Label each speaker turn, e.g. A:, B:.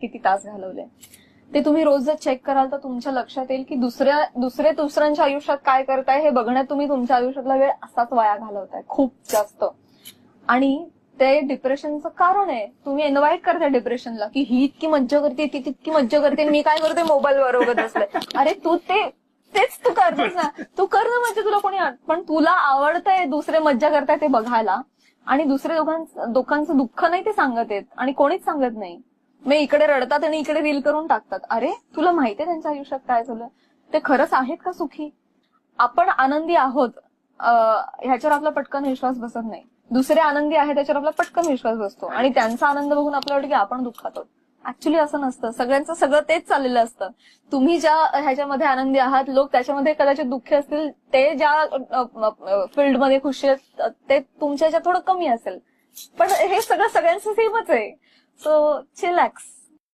A: किती तास घालवले ते तुम्ही रोज जर चेक कराल तर तुमच्या लक्षात येईल की दुसऱ्यांच्या आयुष्यात काय करताय हे बघण्यात तुम्ही तुमच्या आयुष्यातला वेळ असाच वाया घालवताय खूप जास्त. आणि ते डिप्रेशनचं कारण आहे. तुम्ही इन्व्हाइट करताय डिप्रेशनला की ही इतकी मज्जा करते ती तितकी मज्जा करते, मी काय करते मोबाईल बरोबर बसले. अरे तू तेच तू करतोस ना, तू कर ना म्हणजे तुला कोणी पण तुला आवडतंय दुसरे मज्जा करताय ते बघायला आणि दुसरे लोकांचं दुःख नाही ते सांगत आहेत आणि कोणीच सांगत नाही. मग इकडे रडतात आणि इकडे रील करून टाकतात. अरे तुला माहितीये त्यांच्या आयुष्यात काय झालं, ते खरंच आहेत का सुखी? आपण आनंदी आहोत ह्याच्यावर आपला पटकन विश्वास बसत नाही. दुसरे आनंदी आहेत त्याच्यावर आपला पटकन विश्वास बसतो आणि त्यांचा आनंद बघून आपल्याला वाटतं की आपण दुःखात आहोत. ऍक्च्युली असं नसतं. सगळ्यांचं सगळं तेच चाललेलं असतं. तुम्ही ज्या ह्याच्यामध्ये आनंदी आहात, लोक त्याच्यामध्ये कदाचित दुःखी असतील. ते ज्या फील्डमध्ये खुशी आहेत ते तुमच्या थोडं कमी असेल, पण हे सगळं सगळ्यांचं सेमच आहे. So chillax.